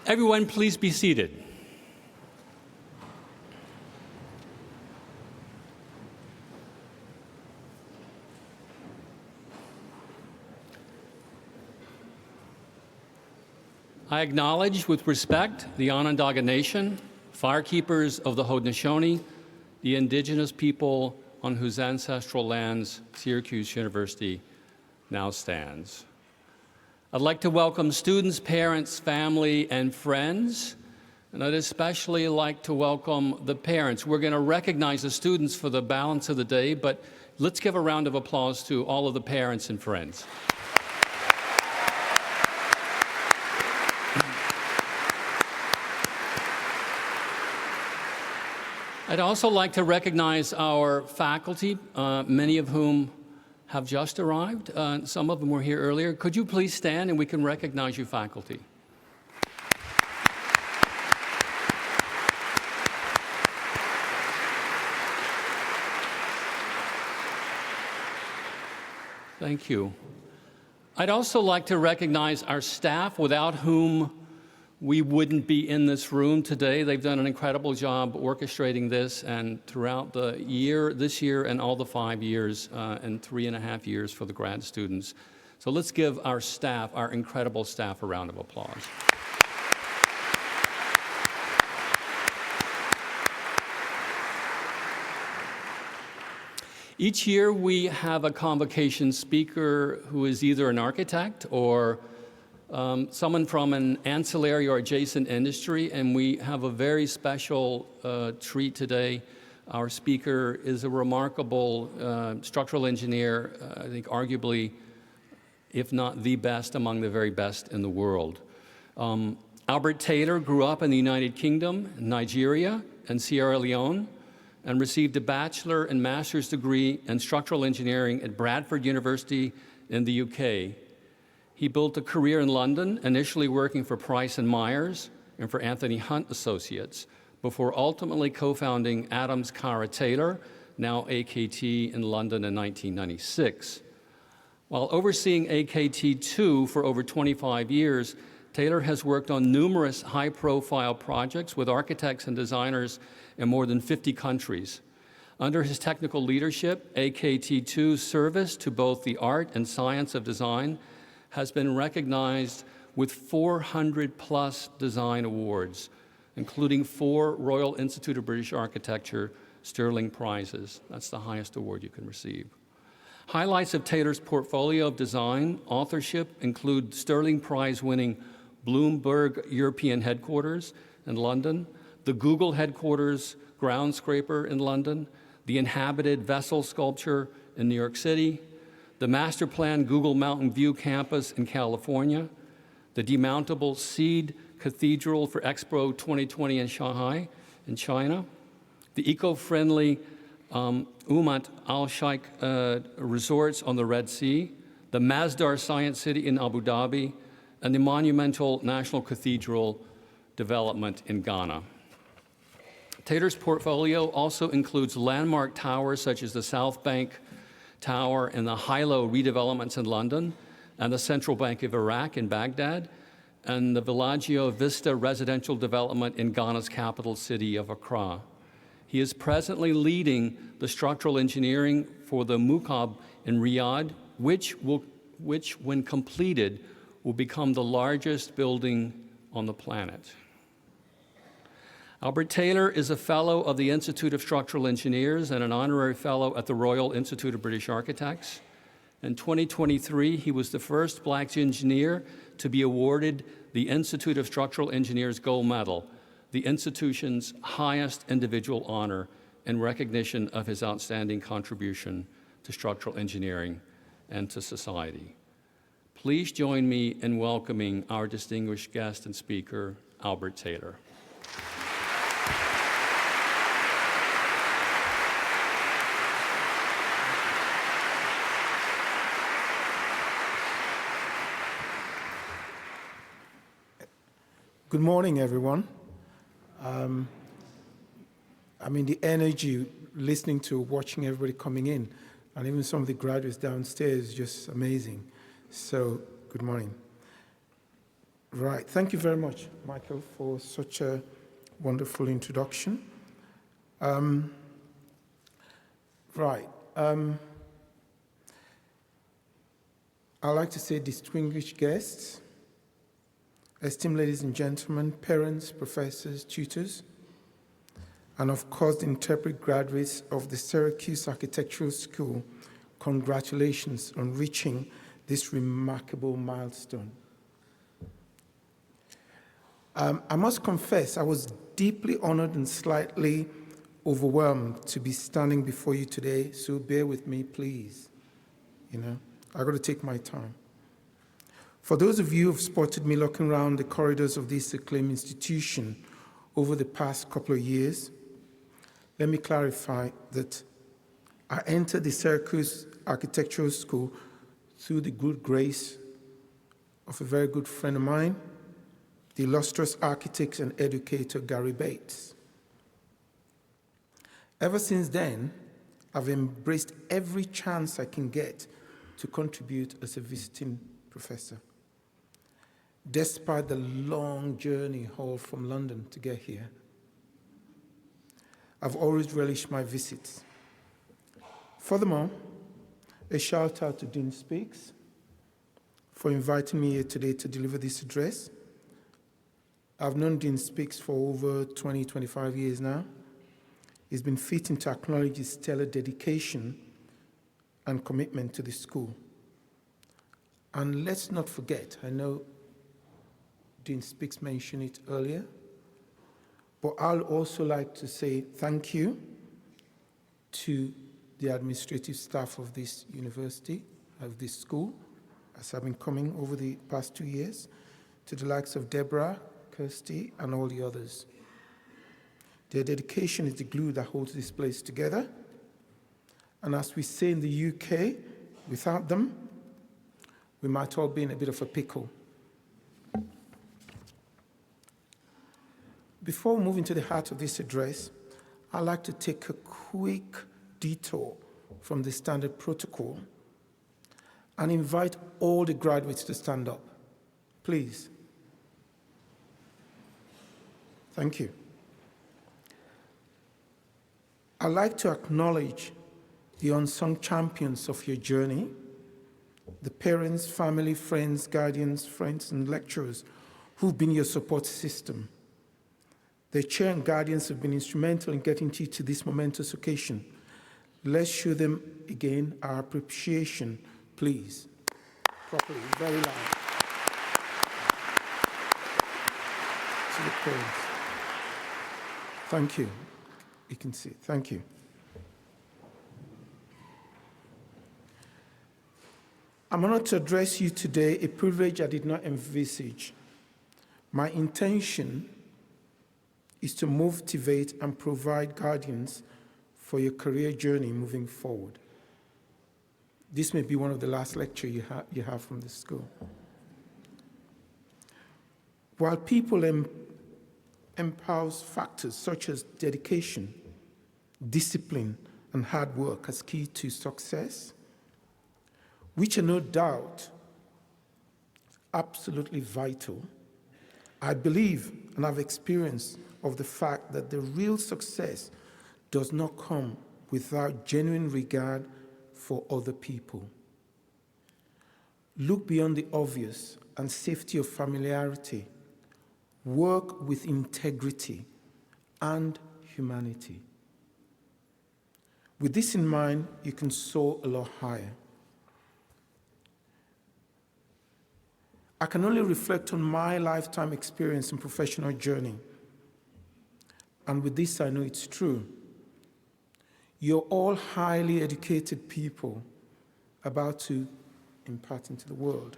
Everyone, please be seated. I acknowledge with respect the Onondaga Nation, firekeepers of the Haudenosaunee, the indigenous people on whose ancestral lands Syracuse University now stands. I'd like to welcome students, parents, family, and friends, and I'd especially like to welcome the parents. We're going to recognize the students for the balance of the day, but let's give a round of applause to all of the parents and friends. I'd also like to recognize our faculty, many of whom have just arrived. Some of them were here earlier. Could you please stand and we can recognize you, faculty? Thank you. I'd also like to recognize our staff, without whom we wouldn't be in this room today. They've done an incredible job orchestrating this, and throughout the year, this year, and all the 5 years, and 3.5 years for the grad students. So let's give our staff, our incredible staff, a round of applause. Each year we have a convocation speaker who is either an architect or someone from an ancillary or adjacent industry, and we have a very special treat today. Our speaker is a remarkable structural engineer, I think arguably, if not the best, among the very best in the world. Albert Taylor grew up in the United Kingdom, Nigeria, and Sierra Leone, and received a bachelor and master's degree in structural engineering at Bradford University in the UK. He built a career in London, initially working for Price & Myers and for Anthony Hunt Associates, before ultimately co-founding Adams Cara Taylor, now AKT, in London in 1996. While overseeing AKT II for over 25 years, Taylor has worked on numerous high-profile projects with architects and designers in more than 50 countries. Under his technical leadership, AKT II's service to both the art and science of design has been recognized with 400+ design awards, including 4 Royal Institute of British Architecture Sterling Prizes. That's the highest award you can receive. Highlights of Taylor's portfolio of design authorship include Sterling Prize-winning Bloomberg European headquarters in London, the Google headquarters groundscraper in London, the inhabited vessel sculpture in New York City, the master plan Google Mountain View campus in California, the demountable Seed Cathedral for Expo 2020 in Shanghai in China, the eco-friendly Ummat al-Sheikh resorts on the Red Sea, the Masdar Science City in Abu Dhabi, and the monumental National Cathedral development in Ghana. Taylor's portfolio also includes landmark towers such as the South Bank Tower and the Hilo redevelopments in London, and the Central Bank of Iraq in Baghdad, and the Villaggio Vista residential development in Ghana's capital city of Accra. He is presently leading the structural engineering for the Muqab in Riyadh, which, when completed, will become the largest building on the planet. Albert Taylor is a fellow of the Institute of Structural Engineers and an honorary fellow at the Royal Institute of British Architects. In 2023, he was the first Black engineer to be awarded the Institute of Structural Engineers Gold Medal, the institution's highest individual honor in recognition of his outstanding contribution to structural engineering and to society. Please join me in welcoming our distinguished guest and speaker, Albert Taylor. Good morning, everyone. The energy, listening to, watching everybody coming in, and even some of the graduates downstairs, just amazing. So, good morning. Right. Thank you very much, Michael, for such a wonderful introduction. Right. I'd like to say distinguished guests, esteemed ladies and gentlemen, parents, professors, tutors, and of course the intrepid graduates of the Syracuse Architectural School, congratulations on reaching this remarkable milestone. I must confess, I was deeply honored and slightly overwhelmed to be standing before you today, so bear with me, please. I got to take my time. For those of you who have spotted me looking around the corridors of this acclaimed institution over the past couple of years, let me clarify that I entered the Syracuse Architectural School through the good grace of a very good friend of mine, the illustrious architect and educator Gary Bates. Ever since then, I've embraced every chance I can get to contribute as a visiting professor. Despite the long journey hauled from London to get here, I've always relished my visits. Furthermore, a shout out to Dean Speaks for inviting me here today to deliver this address. I've known Dean Speaks for over 20, 25 years now. It's been fitting to acknowledge his stellar dedication and commitment to the school. And let's not forget, I know Dean Speaks mentioned it earlier, but I'll also like to say thank you to the administrative staff of this university, of this school, as I've been coming over the past 2 years, to the likes of Deborah, Kirsty, and all the others. Their dedication is the glue that holds this place together. And as we say in the UK, without them, we might all be in a bit of a pickle. Before moving to the heart of this address, I'd like to take a quick detour from the standard protocol and invite all the graduates to stand up. Please. Thank you. I'd like to acknowledge the unsung champions of your journey, the parents, family, friends, guardians, friends, and lecturers who've been your support system. Their chair and guardians have been instrumental in getting you to this momentous occasion. Let's show them again our appreciation, please. Properly, very loud. To the parents. Thank you. You can see. Thank you. I'm honored to address you today, a privilege I did not envisage. My intention is to motivate and provide guidance for your career journey moving forward. This may be one of the last lectures you have from the school. While people empowers factors such as dedication, discipline, and hard work as key to success, which are no doubt absolutely vital, I believe and have experience of the fact that the real success does not come without genuine regard for other people. Look beyond the obvious and safety of familiarity. Work with integrity and humanity. With this in mind, you can soar a lot higher. I can only reflect on my lifetime experience and professional journey. And with this, I know it's true. You're all highly educated people about to impart into the world.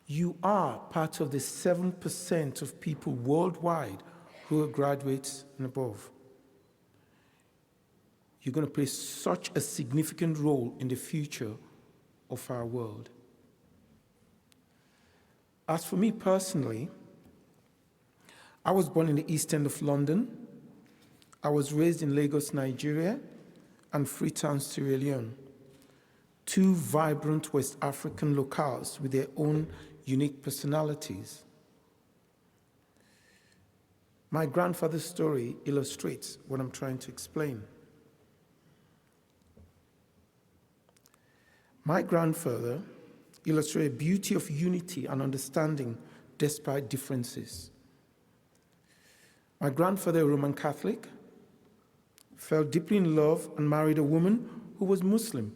You are part of the 7% of people worldwide who are graduates and above. You're going to play such a significant role in the future of our world. As for me personally, I was born in the East End of London. I was raised in Lagos, Nigeria, and Freetown, Sierra Leone, two vibrant West African locales with their own unique personalities. My grandfather's story illustrates what I'm trying to explain. My grandfather illustrated the beauty of unity and understanding despite differences. My grandfather, a Roman Catholic, fell deeply in love and married a woman who was Muslim.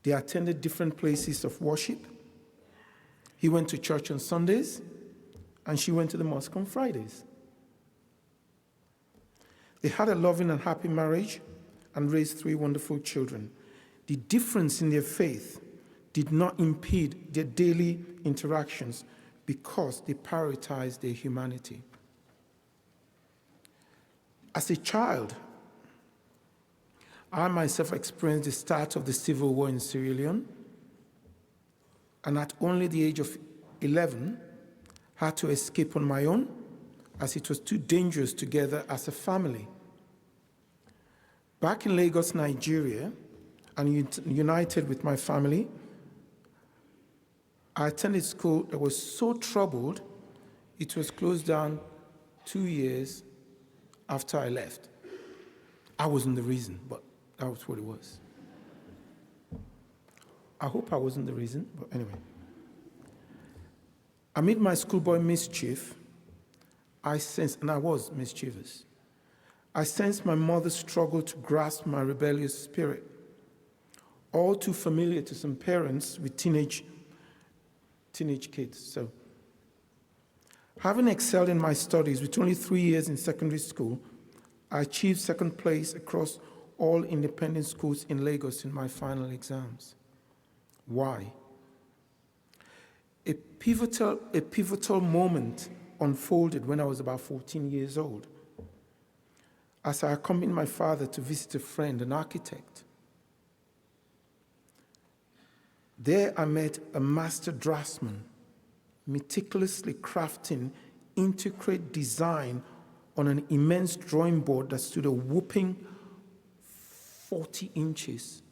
They attended different places of worship. He went to church on Sundays, and she went to the mosque on Fridays. They had a loving and happy marriage and raised 3 wonderful children. The difference in their faith did not impede their daily interactions because they prioritized their humanity. As a child, I myself experienced the start of the civil war in Sierra Leone, and at only the age of 11, had to escape on my own as it was too dangerous together as a family. Back in Lagos, Nigeria, and united with my family, I attended school that was so troubled, it was closed down 2 years after I left. I wasn't the reason, but that was what it was. I hope I wasn't the reason, but anyway. Amid my schoolboy mischief, I sensed, and I was mischievous, I sensed my mother's struggle to grasp my rebellious spirit, all too familiar to some parents with teenage kids. So, having excelled in my studies with only 3 years in secondary school, I achieved second place across all independent schools in Lagos in my final exams. Why? A pivotal moment unfolded when I was about 14 years old, as I accompanied my father to visit a friend, an architect. There I met a master draftsman, meticulously crafting intricate design on an immense drawing board that stood a whopping 40 inches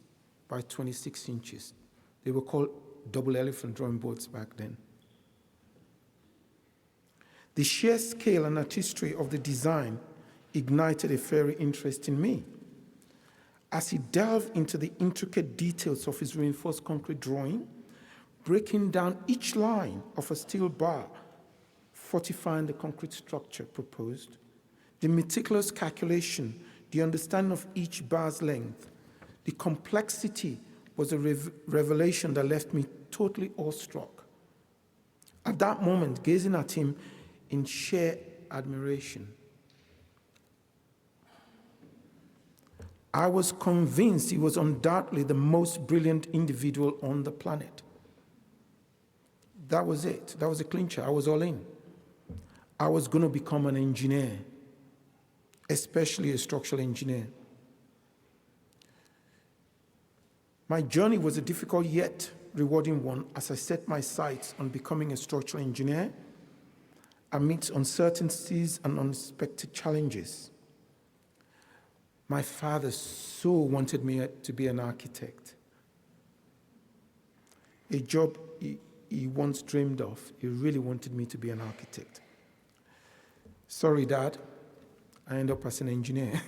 by 26 inches. They were called double elephant drawing boards back then. The sheer scale and artistry of the design ignited a fiery interest in me. As he delved into the intricate details of his reinforced concrete drawing, breaking down each line of a steel bar, fortifying the concrete structure proposed, the meticulous calculation, the understanding of each bar's length, the complexity was a revelation that left me totally awestruck. At that moment, gazing at him in sheer admiration, I was convinced he was undoubtedly the most brilliant individual on the planet. That was it. That was a clincher. I was all in. I was going to become an engineer, especially a structural engineer. My journey was a difficult yet rewarding one as I set my sights on becoming a structural engineer amidst uncertainties and unexpected challenges. My father so wanted me to be an architect, a job he once dreamed of. He really wanted me to be an architect. Sorry, Dad, I ended up as an engineer.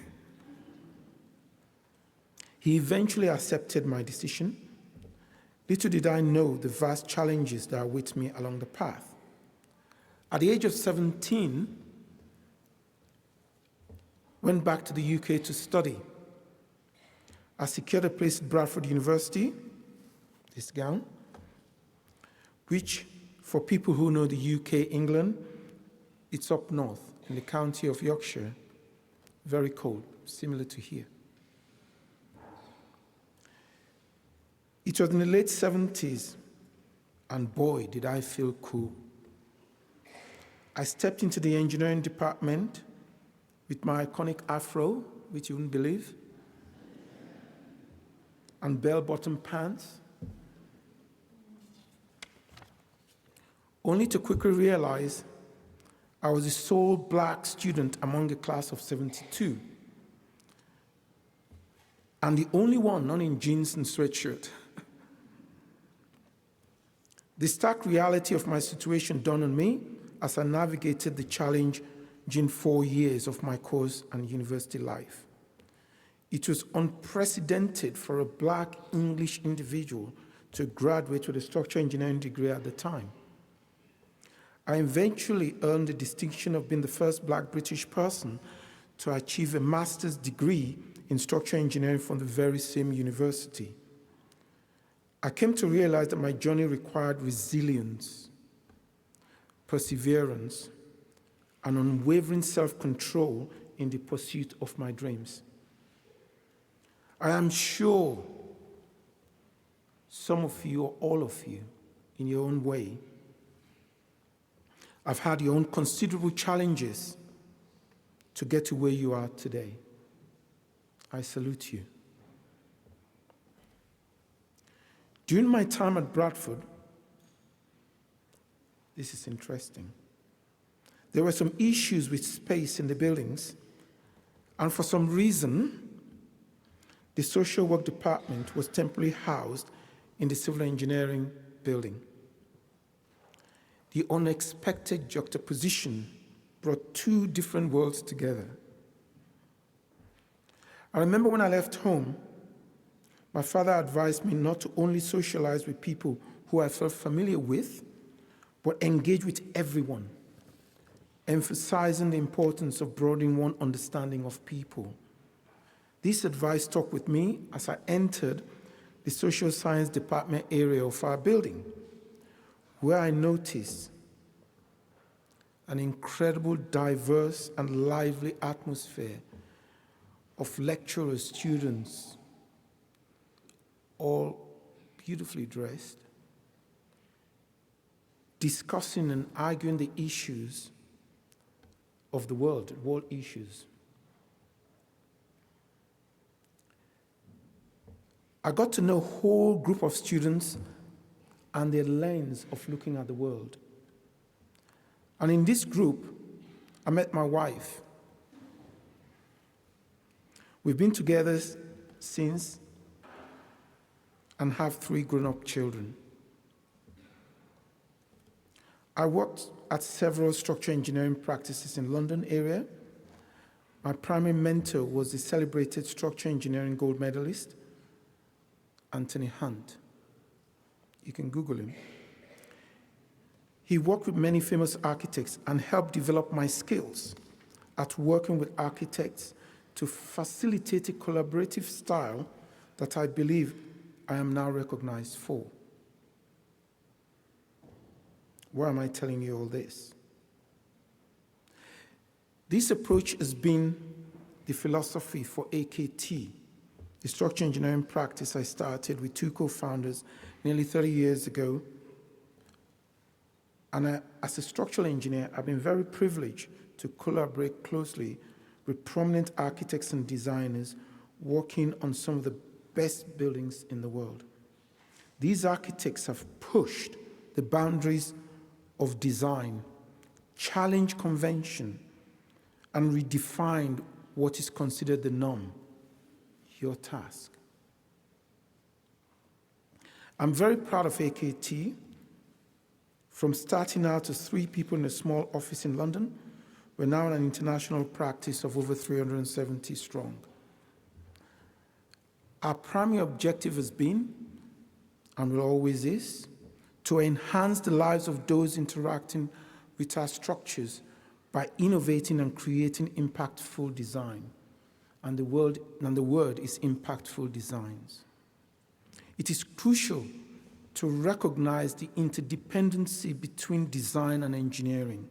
He eventually accepted my decision. Little did I know the vast challenges that await me along the path. At the age of 17, went back to the UK to study. I secured a place at Bradford University, this gown, which for people who know the UK, England, it's up north in the county of Yorkshire, very cold, similar to here. It was in the late 70s, and boy, did I feel cool. I stepped into the engineering department with my iconic afro, which you wouldn't believe, and bell-bottom pants, only to quickly realize I was the sole black student among a class of 72, and the only one not in jeans and sweatshirt. The stark reality of my situation dawned on me as I navigated the challenging 4 years of my course and university life. It was unprecedented for a Black English individual to graduate with a structural engineering degree at the time. I eventually earned the distinction of being the first Black British person to achieve a master's degree in structural engineering from the very same university. I came to realize that my journey required resilience, perseverance, and unwavering self-control in the pursuit of my dreams. I am sure some of you, or all of you, in your own way, have had your own considerable challenges to get to where you are today. I salute you. During my time at Bradford, this is interesting, there were some issues with space in the buildings, and for some reason, the social work department was temporarily housed in the civil engineering building. The unexpected juxtaposition brought two different worlds together. I remember when I left home, my father advised me not to only socialize with people who I felt familiar with, but engage with everyone, emphasizing the importance of broadening one's understanding of people. This advice stuck with me as I entered the social science department area of our building, where I noticed an incredible, diverse, and lively atmosphere of lecturers, students, all beautifully dressed, discussing and arguing the issues of the world issues. I got to know a whole group of students and their lens of looking at the world. And in this group, I met my wife. We've been together since and have 3 grown-up children. I worked at several structural engineering practices in London area. My primary mentor was the celebrated structural engineering gold medalist, Anthony Hunt. You can Google him. He worked with many famous architects and helped develop my skills at working with architects to facilitate a collaborative style that I believe I am now recognized for. Why am I telling you all this? This approach has been the philosophy for AKT, the structural engineering practice I started with 2 co-founders nearly 30 years ago. And as a structural engineer, I've been very privileged to collaborate closely with prominent architects and designers working on some of the best buildings in the world. These architects have pushed the boundaries of design, challenged convention, and redefined what is considered the norm. Your task. I'm very proud of AKT. From starting out as 3 people in a small office in London, we're now in an international practice of over 370 strong. Our primary objective has been, and will always is, to enhance the lives of those interacting with our structures by innovating and creating impactful design. And the word is impactful designs. It is crucial to recognize the interdependency between design and engineering,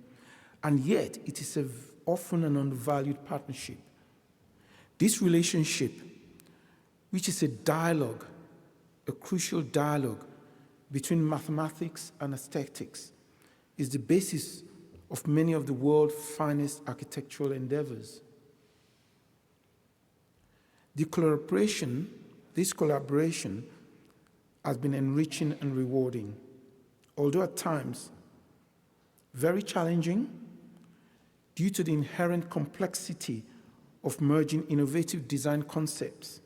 and yet it is often an undervalued partnership. This relationship, which is a dialogue, a crucial dialogue between mathematics and aesthetics, is the basis of many of the world's finest architectural endeavors. This collaboration has been enriching and rewarding, although at times very challenging due to the inherent complexity of merging innovative design concepts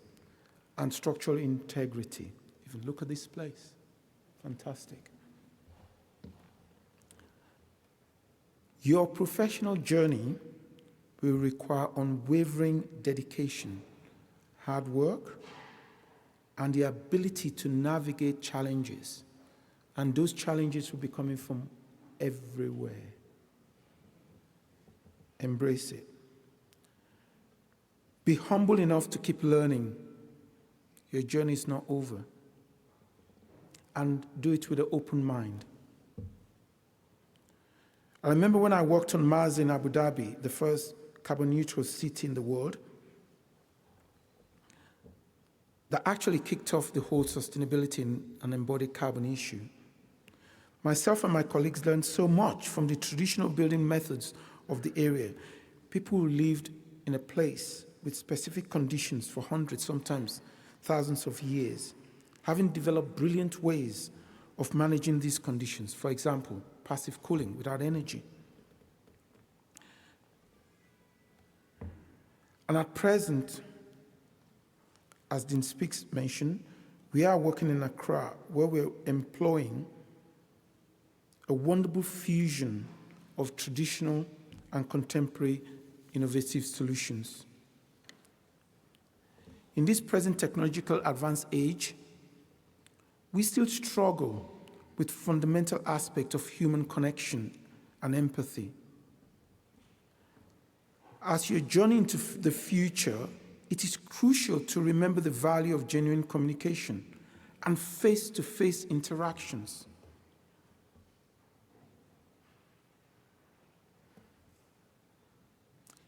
and structural integrity. Even look at this place, fantastic. Your professional journey will require unwavering dedication, hard work, and the ability to navigate challenges. And those challenges will be coming from everywhere. Embrace it. Be humble enough to keep learning. Your journey is not over. And do it with an open mind. I remember when I worked on Mars in Abu Dhabi, the first carbon neutral city in the world, that actually kicked off the whole sustainability and embodied carbon issue. Myself and my colleagues learned so much from the traditional building methods of the area. People who lived in a place with specific conditions for hundreds, sometimes thousands of years, having developed brilliant ways of managing these conditions. For example, passive cooling without energy. And at present, as Dean Speaks mentioned, we are working in Accra, where we're employing a wonderful fusion of traditional and contemporary innovative solutions. In this present technological advanced age, we still struggle with fundamental aspects of human connection and empathy. As you journey into the future, it is crucial to remember the value of genuine communication and face-to-face interactions.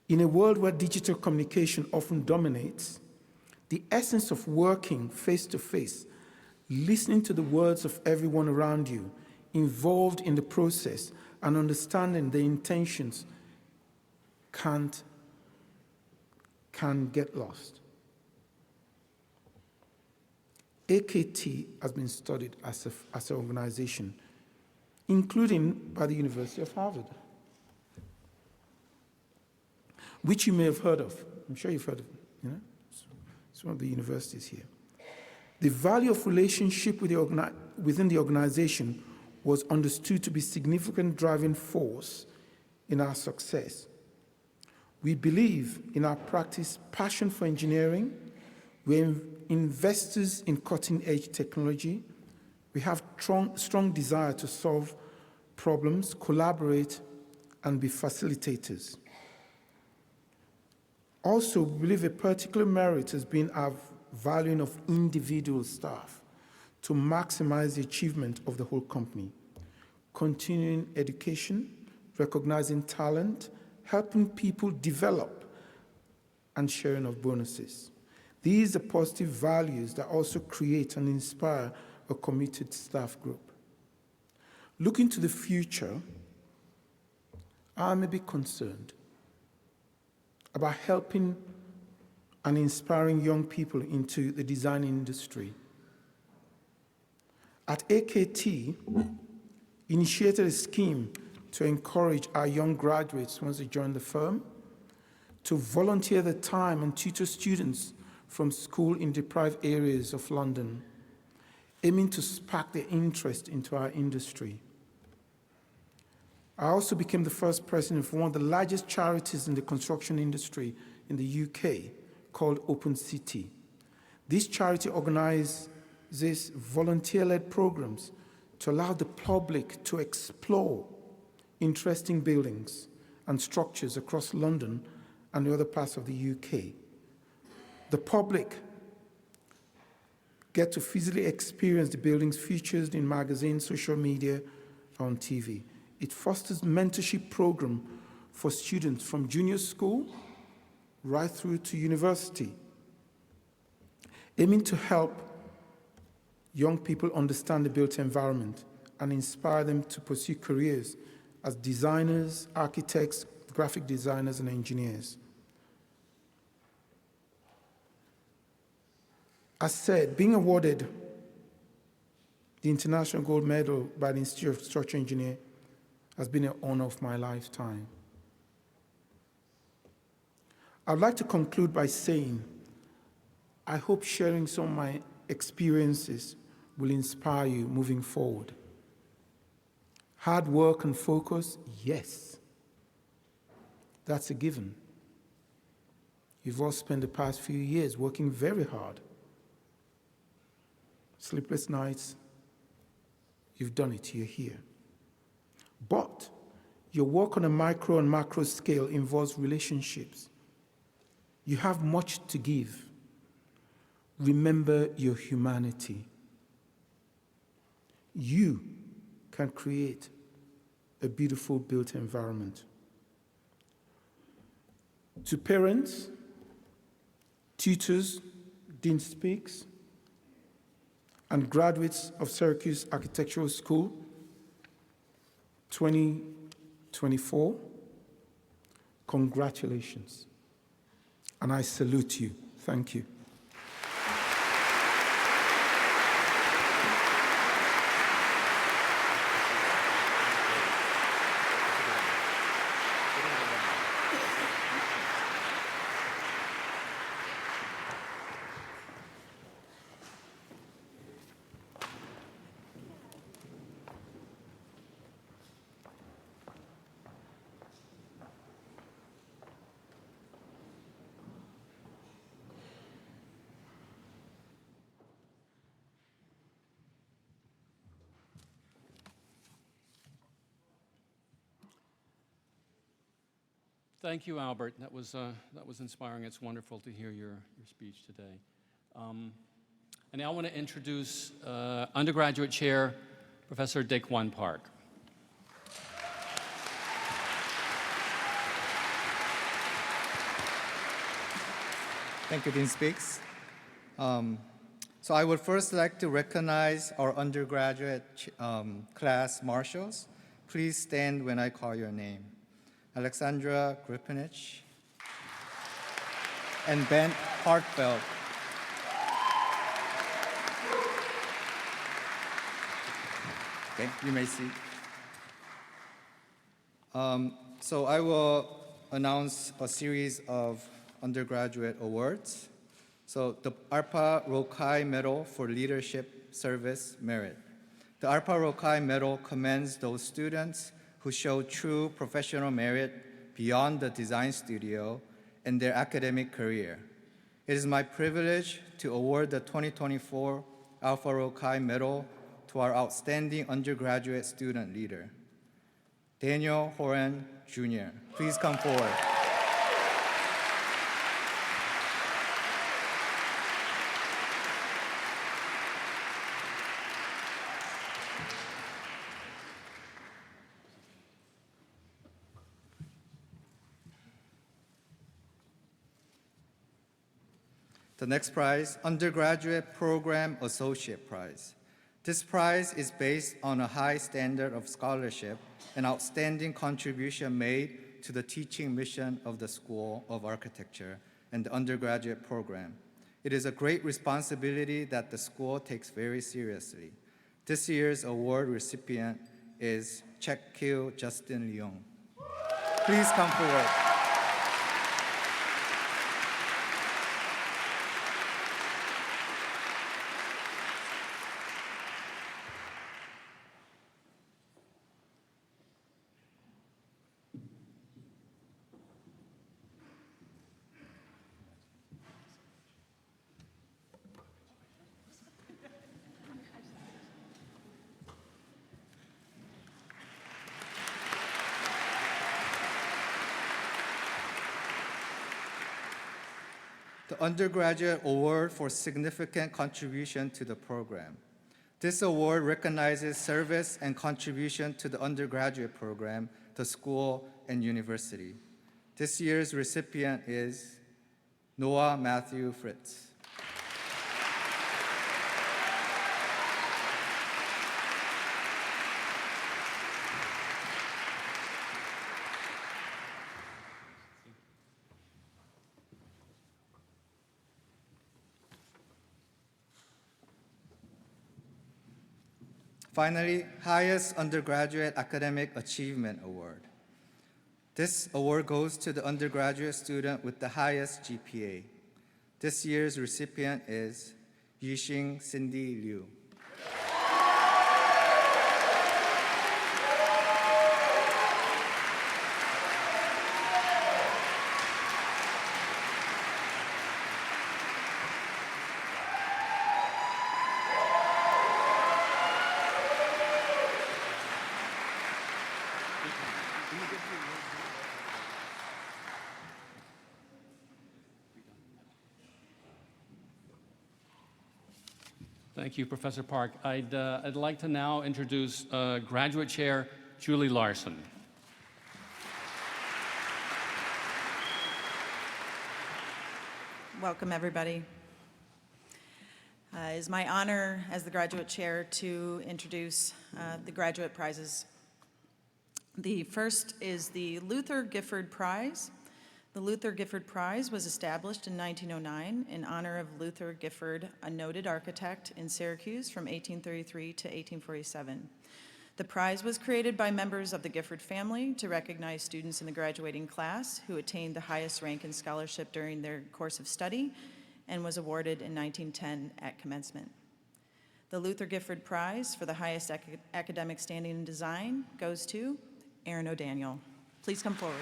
In a world where digital communication often dominates, the essence of working face-to-face, listening to the words of everyone around you, involved in the process, and understanding the intentions can get lost. AKT has been studied as an organization, including by the University of Harvard, which you may have heard of. I'm sure you've heard of it. You know? It's one of the universities here. The value of relationship within the organization was understood to be a significant driving force in our success. We believe in our practice, passion for engineering. We're investors in cutting-edge technology. We have strong desire to solve problems, collaborate, and be facilitators. Also, we believe a particular merit has been our valuing of individual staff to maximize the achievement of the whole company. Continuing education, recognizing talent, helping people develop, and sharing of bonuses. These are positive values that also create and inspire a committed staff group. Looking to the future, I may be concerned about helping and inspiring young people into the design industry. At AKT, initiated a scheme to encourage our young graduates, once they join the firm, to volunteer their time and tutor students from school in deprived areas of London, aiming to spark their interest into our industry. I also became the first president for one of the largest charities in the construction industry in the UK, called Open City. This charity organizes volunteer-led programs to allow the public to explore interesting buildings and structures across London and the other parts of the UK. The public get to physically experience the buildings featured in magazines, social media, on TV. It fosters mentorship program for students from junior school right through to university, aiming to help young people understand the built environment and inspire them to pursue careers as designers, architects, graphic designers, and engineers. As said, being awarded the International Gold Medal by the Institute of Structural Engineering has been an honor of my lifetime. I'd like to conclude by saying, I hope sharing some of my experiences will inspire you moving forward. Hard work and focus, yes, That's a given. You've all spent the past few years working very hard. Sleepless nights, you've done it, you're here. But your work on a micro and macro scale involves relationships. You have much to give. Remember your humanity. You can create a beautiful built environment. To parents, tutors, Dean Speaks, and graduates of Syracuse Architectural School 2024, congratulations. And I salute you. Thank you. Thank you, Albert. That was inspiring. It's wonderful to hear your speech today. And now I want to introduce undergraduate chair, Professor Daekwon Park. Thank you, Dean Speaks. So I would first like to recognize our undergraduate class marshals. Please stand when I call your name. Alexandra Gripinich and Ben Hartfeld. Okay, you may see. So I will announce a series of undergraduate awards. So the ARPA Rokai Medal for Leadership Service Merit. The ARPA Rokai Medal commends those students who show true professional merit beyond the design studio in their academic career. It is my privilege to award the 2024 Alpha Rokai Medal to our outstanding undergraduate student leader, Daniel Horan Jr. Please come forward. The next prize, Undergraduate Program Associate Prize. This prize is based on a high standard of scholarship and outstanding contribution made to the teaching mission of the School of Architecture and the undergraduate program. It is a great responsibility that the school takes very seriously. This year's award recipient is Chekil Justin Leung. Please come forward. The Undergraduate Award for Significant Contribution to the Program. This award recognizes service and contribution to the undergraduate program, the school, and university. This year's recipient is Noah Matthew Fritz. Finally, highest undergraduate academic achievement award. This award goes to the undergraduate student with the highest GPA. This year's recipient is Yixing Cindy Liu. Thank you, Professor Park. I'd like to now introduce Graduate Chair Julie Larson. Welcome, everybody. It is my honor as the graduate chair to introduce the graduate prizes. The first is the Luther Gifford Prize. The Luther Gifford Prize was established in 1909 in honor of Luther Gifford, a noted architect in Syracuse from 1833 to 1847. The prize was created by members of the Gifford family to recognize students in the graduating class who attained the highest rank in scholarship during their course of study and was awarded in 1910 at commencement. The Luther Gifford Prize for the highest academic standing in design goes to Aaron O'Daniel. Please come forward.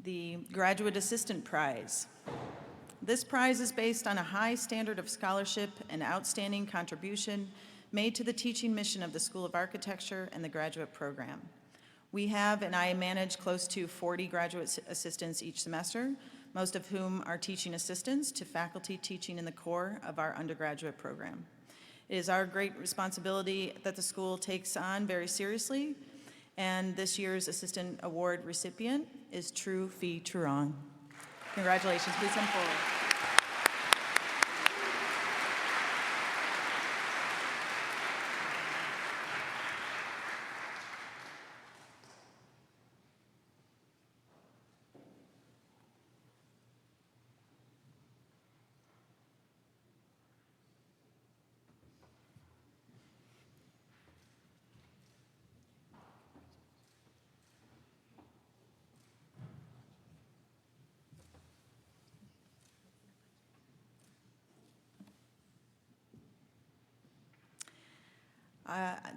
The Graduate Assistant Prize. This prize is based on a high standard of scholarship and outstanding contribution made to the teaching mission of the School of Architecture and the graduate program. We have, and I manage, close to 40 graduate assistants each semester, most of whom are teaching assistants to faculty teaching in the core of our undergraduate program. It is our great responsibility that the school takes on very seriously, and this year's Assistant Award recipient is True Phi Truong. Congratulations, please come forward.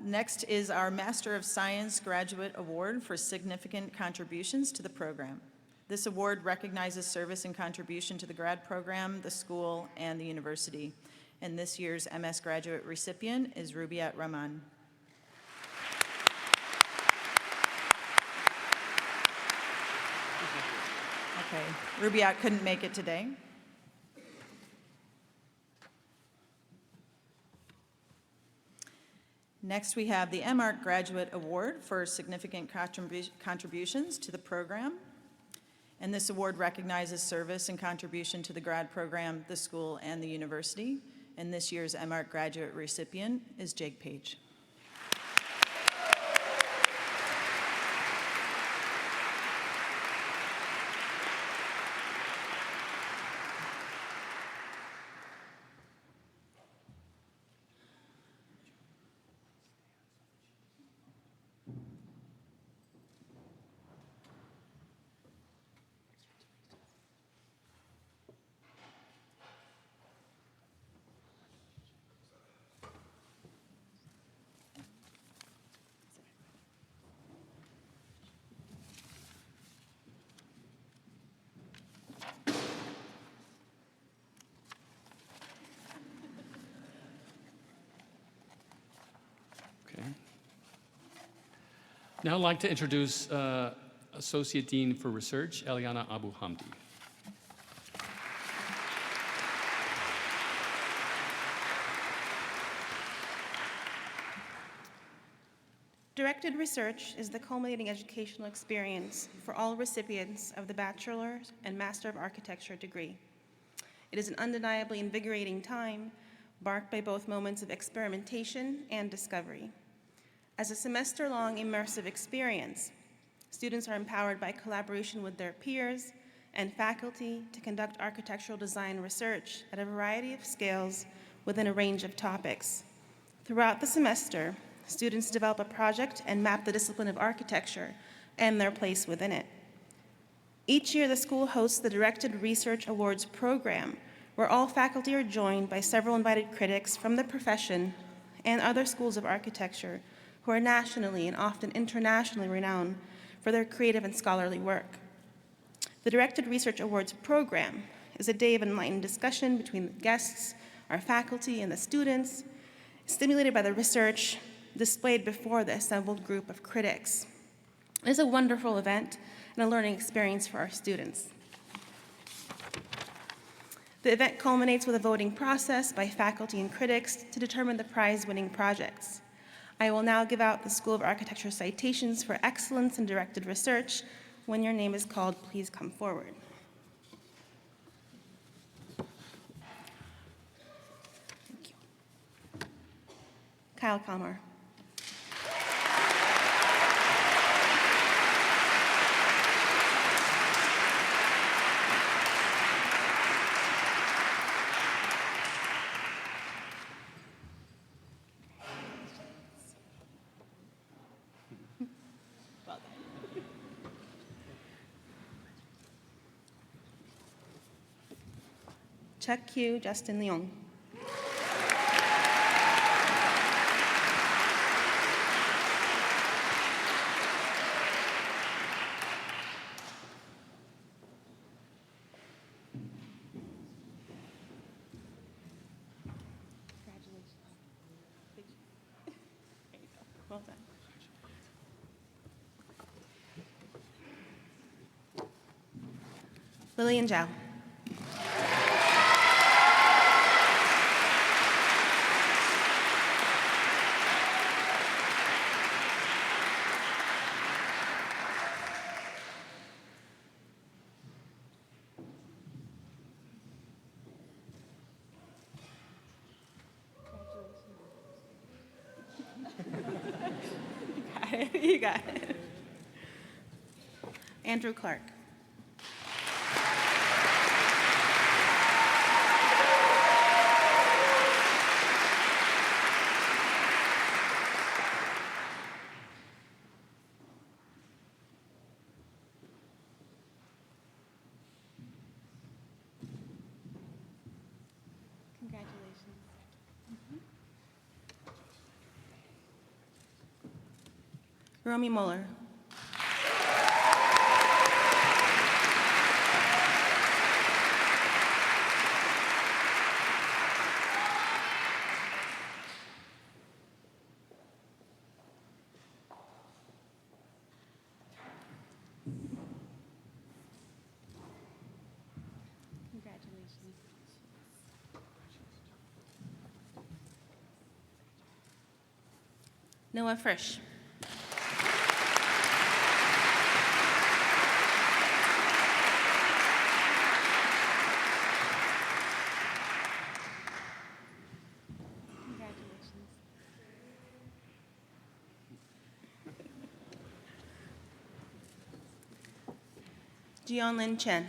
Next is our Master of Science Graduate Award for significant contributions to the program. This award recognizes service and contribution to the grad program, the school, and the university. And this year's MS graduate recipient is Rubiat Rahman. Okay, Rubiat couldn't make it today. Next, we have the MArch Graduate Award for significant contributions to the program. And this award recognizes service and contribution to the grad program, the school, and the university. And this year's MArch graduate recipient is Jake Page. Now I'd like to introduce Associate Dean for Research, Eliana Abu Hamdi. Directed research is the culminating educational experience for all recipients of the Bachelor and Master of Architecture degree. It is an undeniably invigorating time, marked by both moments of experimentation and discovery. As a semester-long immersive experience, students are empowered by collaboration with their peers and faculty to conduct architectural design research at a variety of scales within a range of topics. Throughout the semester, students develop a project and map the discipline of architecture and their place within it. Each year, the school hosts the Directed Research Awards program, where all faculty are joined by several invited critics from the profession and other schools of architecture who are nationally and often internationally renowned for their creative and scholarly work. The Directed Research Awards program is a day of enlightened discussion between the guests, our faculty, and the students, stimulated by the research displayed before the assembled group of critics. It is a wonderful event and a learning experience for our students. The event culminates with a voting process by faculty and critics to determine the prize-winning projects. I will now give out the School of Architecture citations for excellence in directed research. When your name is called, please come forward. Thank you. Kyle Kalmar. Chuck Q. Justin Leong. Congratulations. There you go. Well done. Lillian Zhao. You got it. Andrew Clark. Congratulations. Romy Muller. Congratulations. Noah Frisch. Congratulations. Jeonlin Chen.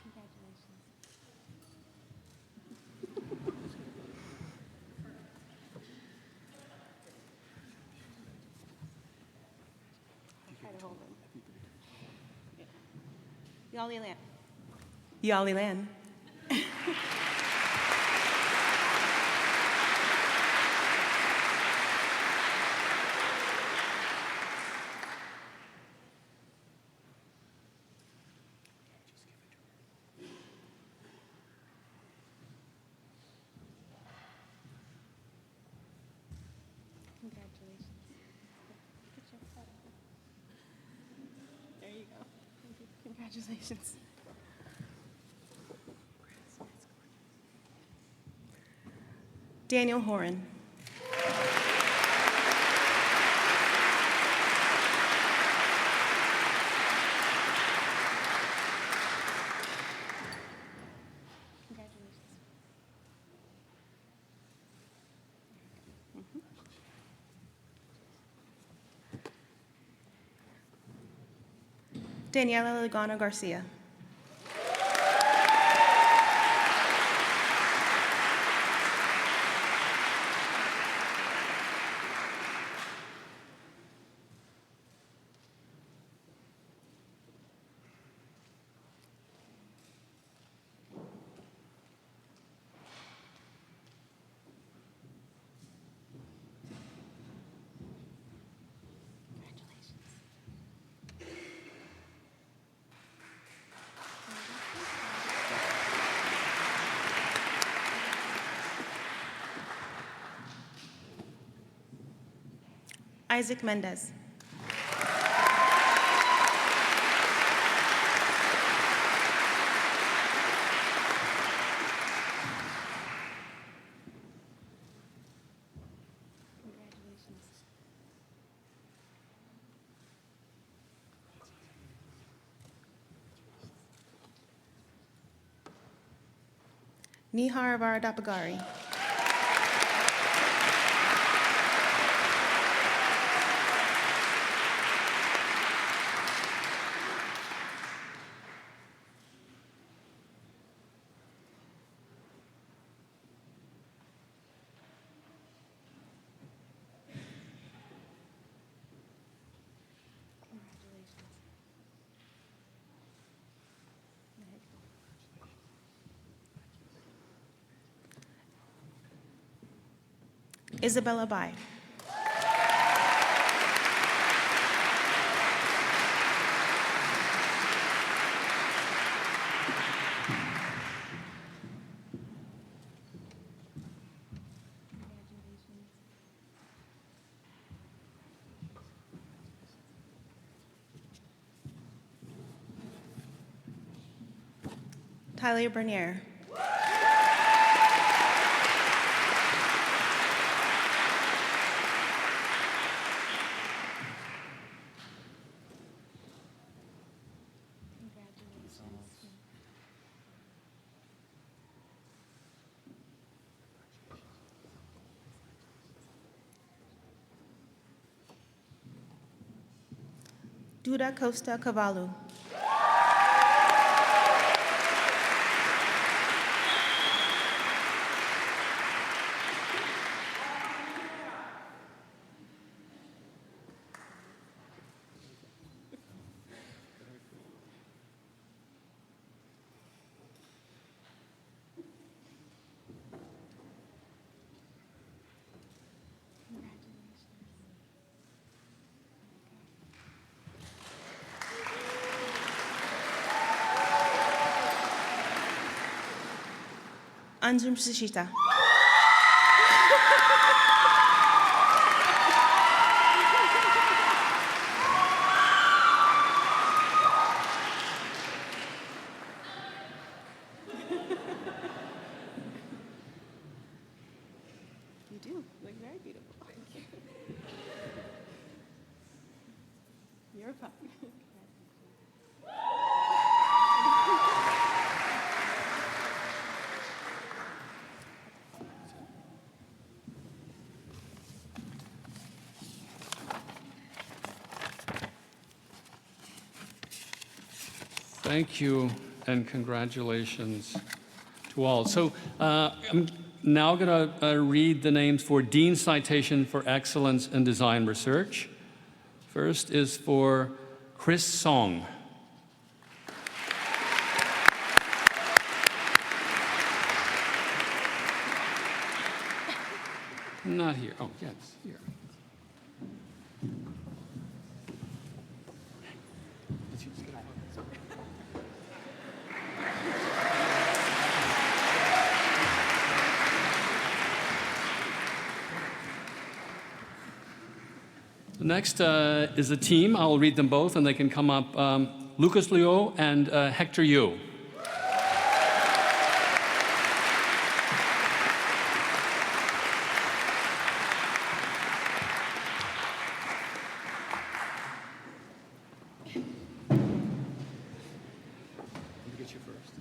Congratulations. Try to hold them. Yali Lan. Yali Lan. Congratulations. Get your photo. There you go. Congratulations. Daniel Horan. Congratulations. Daniela Lugano Garcia. Isaac Mendez. Nihar Varadapagari. Isabella Bai. Tyler Bernier. Duda Costa Cavallo. Anjum Sushita. You do look very beautiful. Thank you. You're fine. Thank you and congratulations to all. So I'm now going to read the names for Dean's Citation for Excellence in Design Research. First is for Chris Song. Not here. Oh, yes, here. Next is a team. I'll read them both, and they can come up. Lucas Liu and Hector Yu. Get you first.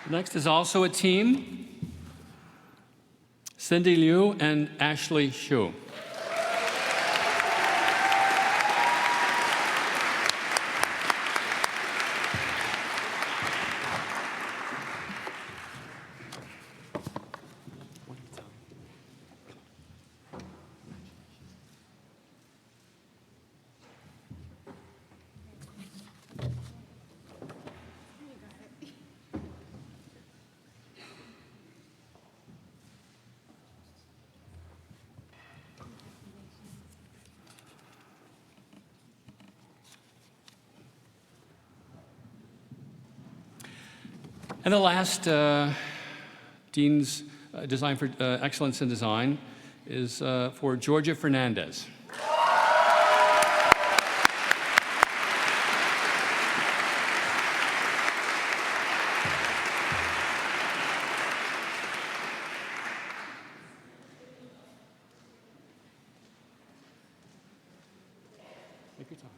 Next is also a team, Cindy Liu and Ashley Xu. And the last Dean's Design for Excellence in Design is for Georgia Fernandez. Take your time.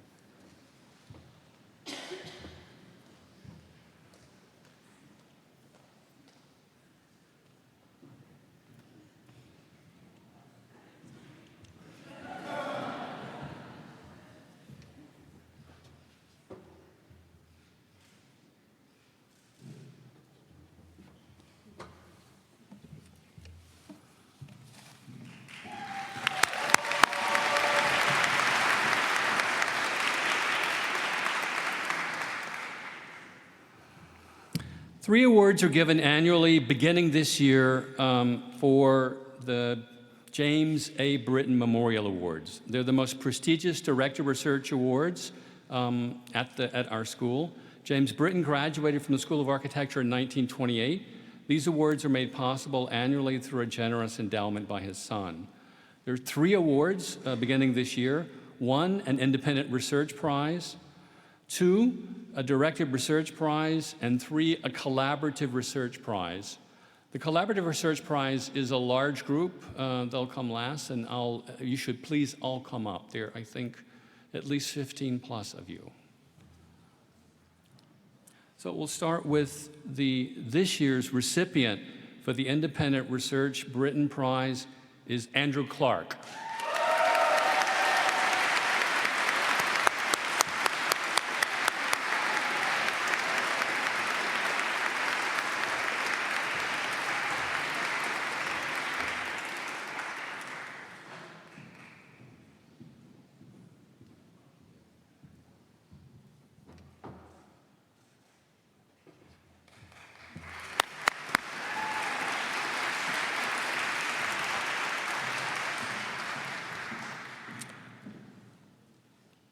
Three awards are given annually beginning this year for the James A. Britton Memorial Awards. They're the most prestigious Director of Research Awards at our school. James Britton graduated from the School of Architecture in 1928. These awards are made possible annually through a generous endowment by his son. There are three awards beginning this year. One, an Independent Research Prize. Two, a Directed Research Prize, and three, a Collaborative Research Prize. The Collaborative Research Prize is a large group. They'll come last, and you should please all come up. There are, I think, at least 15 plus of you. So we'll start with this year's recipient for the Independent Research Britton Prize is Andrew Clark.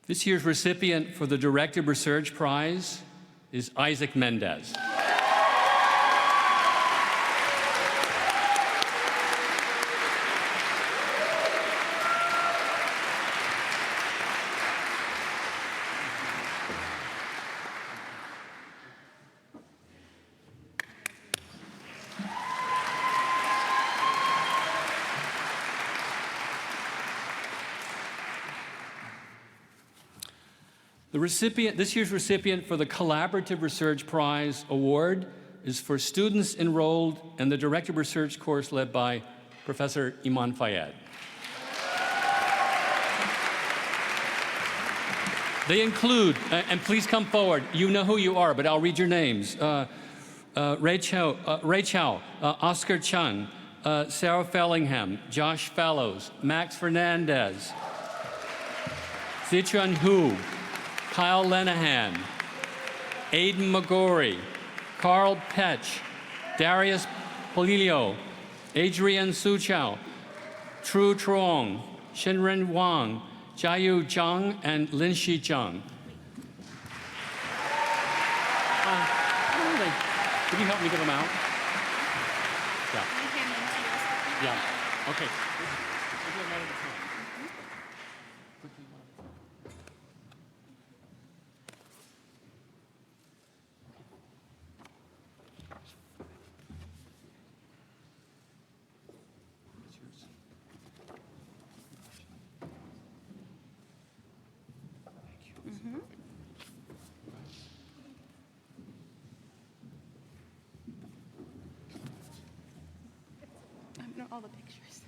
This year's recipient for the Directed Research Prize is Isaac Mendez. This year's recipient for the Collaborative Research Prize Award is for students enrolled in the Directed Research course led by Professor Iman Fayed. They include, and please come forward, you know who you are, but I'll read your names. Ray Chow, Oscar Chung, Sarah Fellingham, Josh Fellows, Max Fernandez, Zichuan Hu, Kyle Lenahan, Aidan McGorry, Carl Petch, Darius Polilio, Adrian Suchow, Tru Truong, Shinren Wang, Jiayu Zhang, and Linshi Zhang. Can you help me give them out? Yeah. Yeah. Okay. No, all the pictures.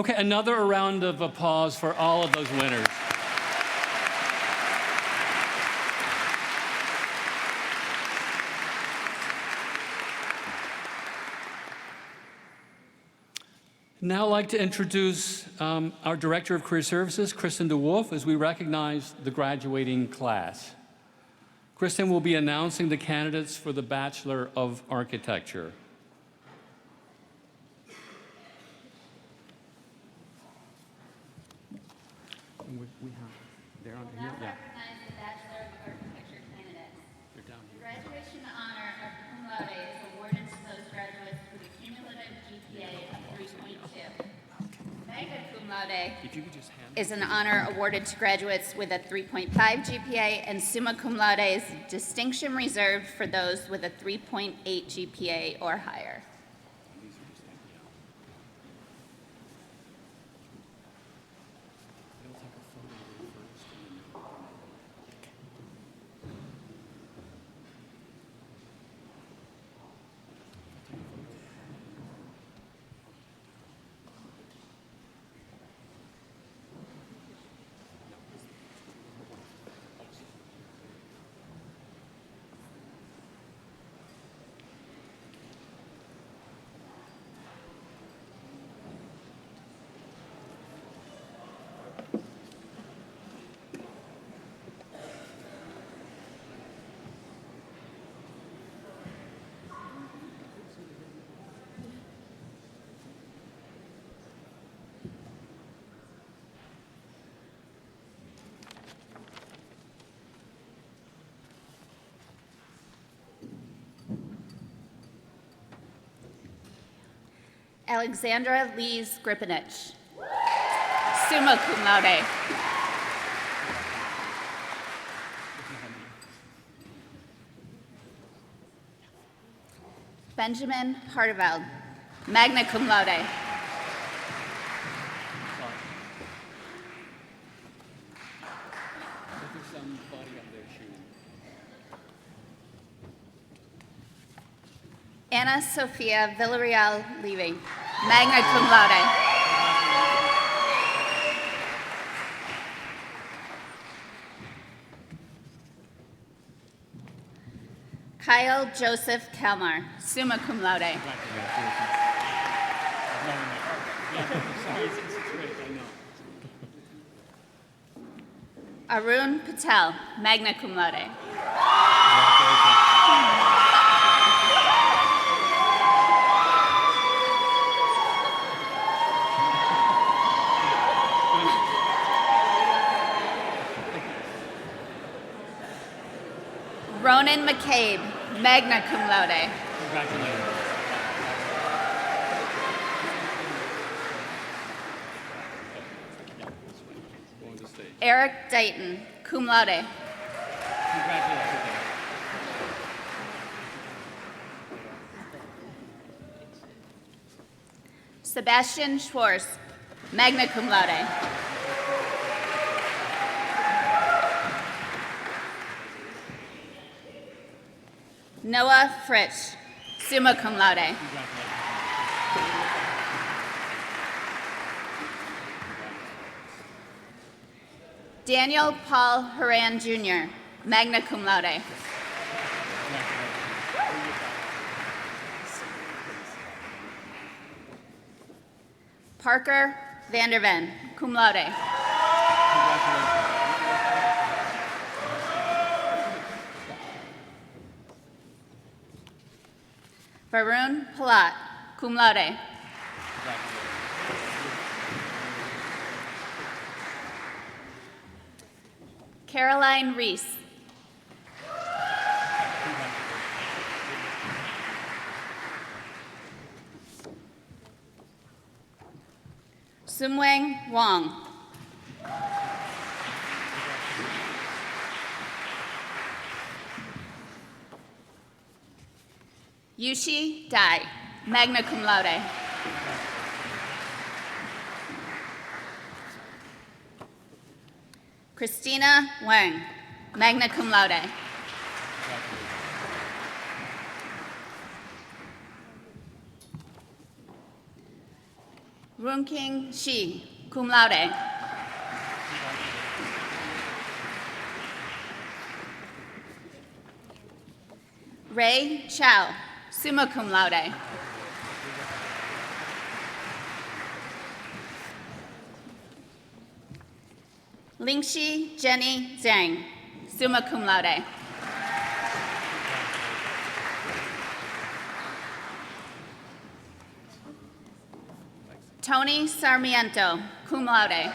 Okay, another round of applause for all of those winners. Now I'd like to introduce our Director of Career Services, Kristen DeWolf, as we recognize the graduating class. Kristen will be announcing the candidates for the Bachelor of Architecture. We have, they're on here, yeah. Recognize the Bachelor of Architecture candidates. They're down here. Graduation honor of cum laude is awarded to those graduates with a cumulative GPA of 3.2. Magna cum laude If you could just hand is an honor awarded to graduates with a 3.5 GPA, and summa cum laude is distinction reserved for those with a 3.8 GPA or higher. Alexandra Lee Skripinich, summa cum laude. Benjamin Hardeveld, magna cum laude. Anna Sophia Villarreal Levy, magna cum laude. Kyle Joseph Kalmar, summa cum laude. Arun Patel, magna cum laude. Ronan McCabe, magna cum laude. Congratulations. Going to stage. Eric Dayton, cum laude. Congratulations. Sebastian Schwartz, magna cum laude. Noah Fritsch, summa cum laude. Daniel Paul Horan Jr., magna cum laude. Parker Vanderven, cum laude. Varun Palat, cum laude. Caroline Reese. Sumwang Wong. Yushi Dai, magna cum laude. Christina Wang, magna cum laude. Runking Shi, cum laude. Ray Chow, summa cum laude. Lingxi Jenny Zhang, summa cum laude. Tony Sarmiento, cum laude.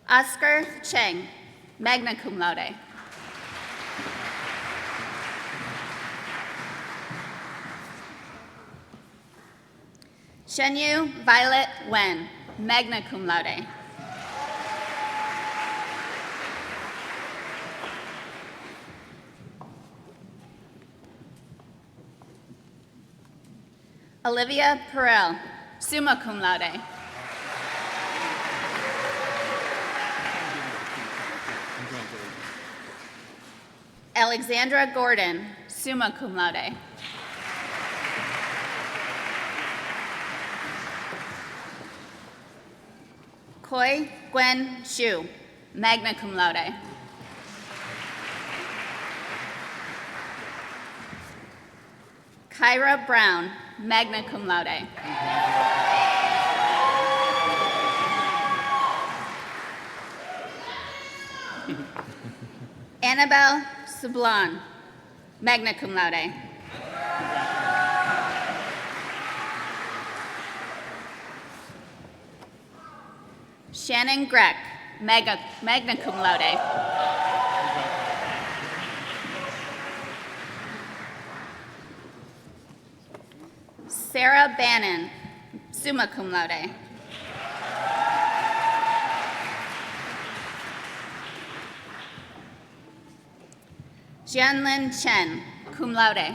Oscar Cheng, magna cum laude. Shenyu Violet Wen, magna cum laude. Olivia Perel, summa cum laude. Alexandra Gordon, summa cum laude. Koi Gwen Shu, magna cum laude. Kyra Brown, magna cum laude. Annabelle Sablon, magna cum laude. Shannon Greck, magna cum laude. Sarah Bannon, summa cum laude. Jianlin Chen, cum laude.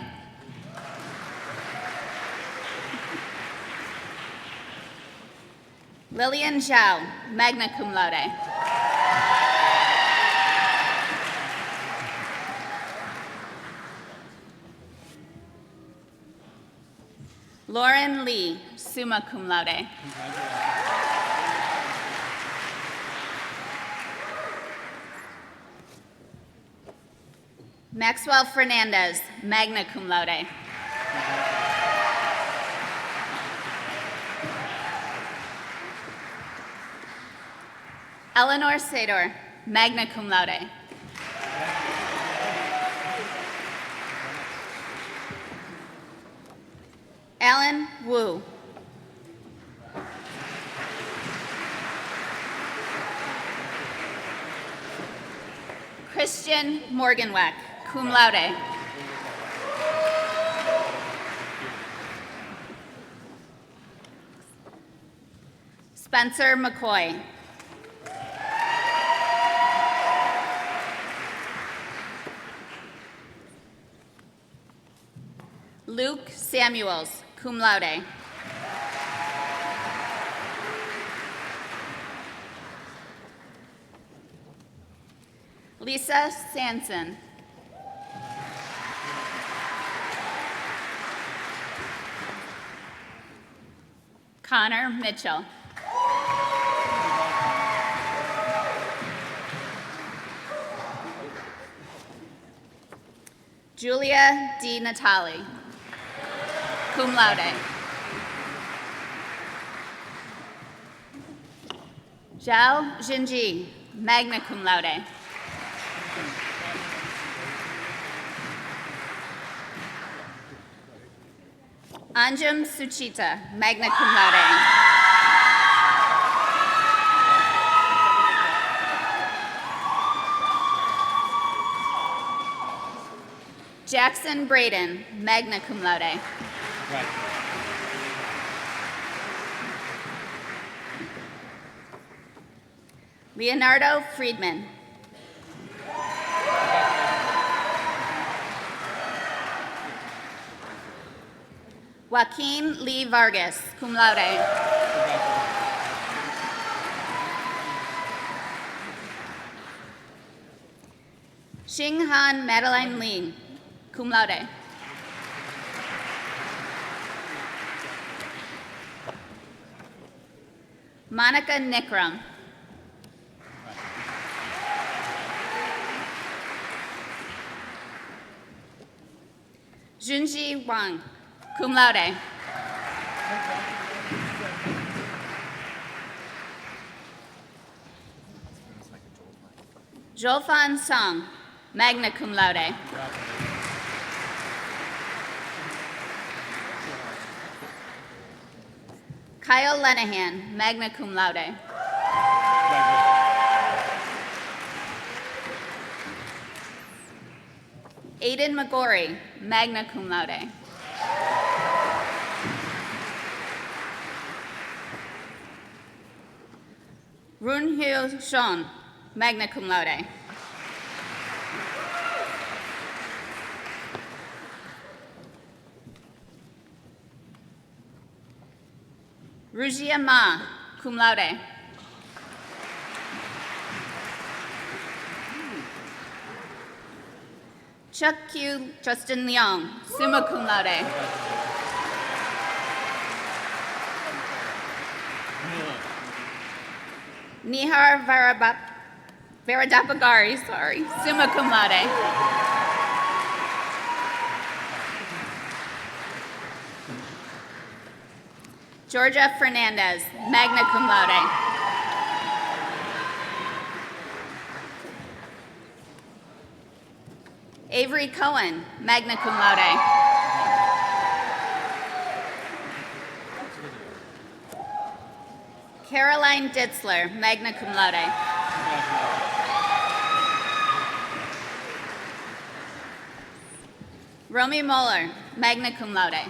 Lillian Zhao, magna cum laude. Lauren Lee, summa cum laude. Maxwell Fernandez, magna cum laude. Eleanor Sador, magna cum laude. Alan Wu. Christian Morganweck, cum laude. Spencer McCoy. Luke Samuels, cum laude. Lisa Sanson. Connor Mitchell. Julia D. Natali, cum laude. Zhao Jinji, magna cum laude. Anjum Suchita, magna cum laude. Jackson Braden, magna cum laude. Right. Leonardo Friedman. Joaquin Lee Vargas, cum laude. Xinghan Madeline Lin, cum laude. Monica Nikram. Junji Wang, cum laude. Jolfan Song, magna cum laude. Kyle Lenahan, magna cum laude. Aiden McGorry, magna cum laude. Runhyo Shon, magna cum laude. Rujia Ma, cum laude. Chuck Q. Justin Leong, summa cum laude. Nihar Varadapagari, summa cum laude. Georgia Fernandez, magna cum laude. Avery Cohen, magna cum laude. Caroline Ditzler, magna cum laude. Romy Moeller, magna cum laude.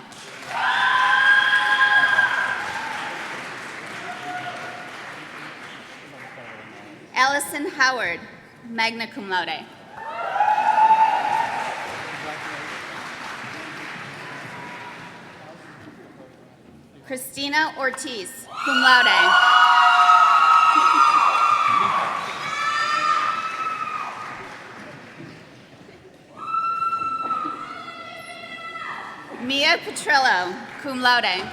Allison Howard, magna cum laude. Christina Ortiz, cum laude. Mia Petrillo, cum laude.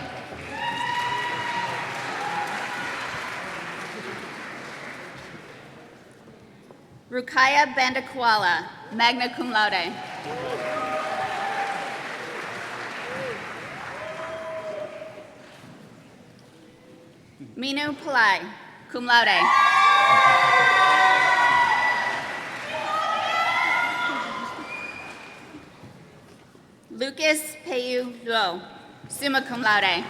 Rukaya Bandakwala, magna cum laude. Minu Pillai, cum laude. Lucas Peyu Luo, summa cum laude.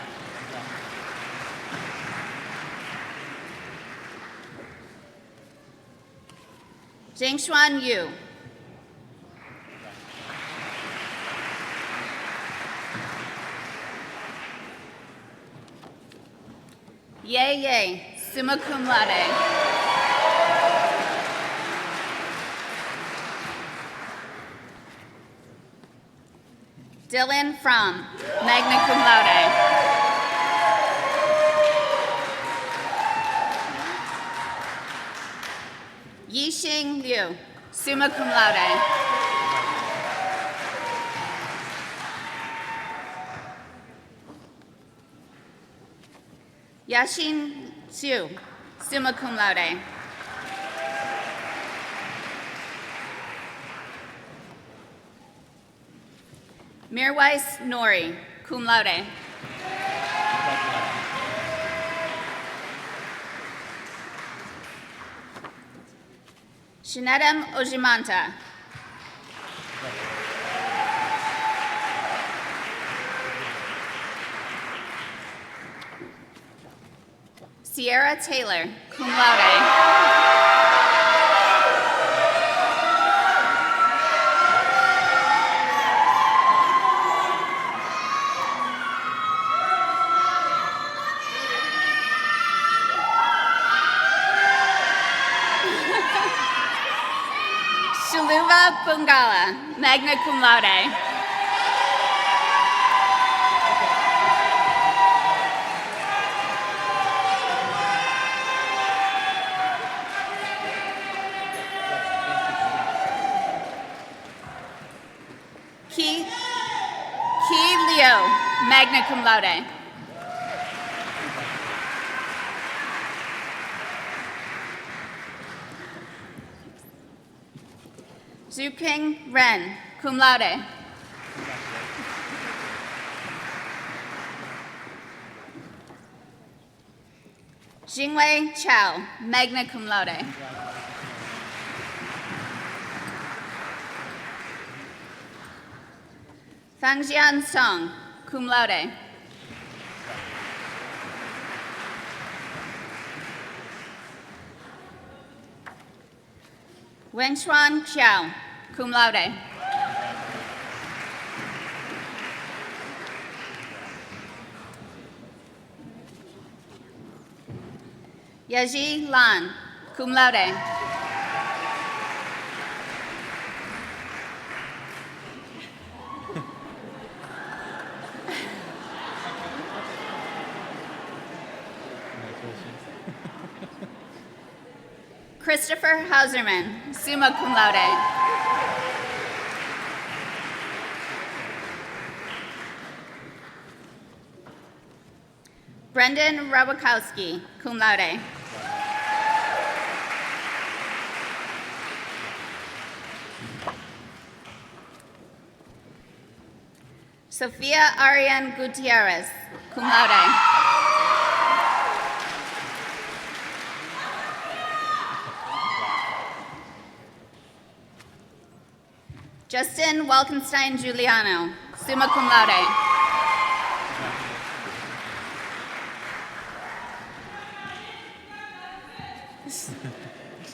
Jingshuan Yu. Ye, summa cum laude. Dylan Fromm, magna cum laude. Yixing Liu, summa cum laude. Yashin Xu, summa cum laude. Mirwais Nori, cum laude. Shinedam Ojimanta. Sierra Taylor, cum laude. Shaluva Bungala, magna cum laude. Ki Leo, magna cum laude. Zuping Ren, cum laude. Jingwei Chao, magna cum laude. Fangjian Song, cum laude. Wenchuan Xiao, cum laude. Yaji Lan, cum laude. Christopher Hauserman, summa cum laude. Brendan Robakowski, cum laude. Sofia Ariane Gutierrez, cum laude. Justin Walkenstein Giuliano, summa cum laude.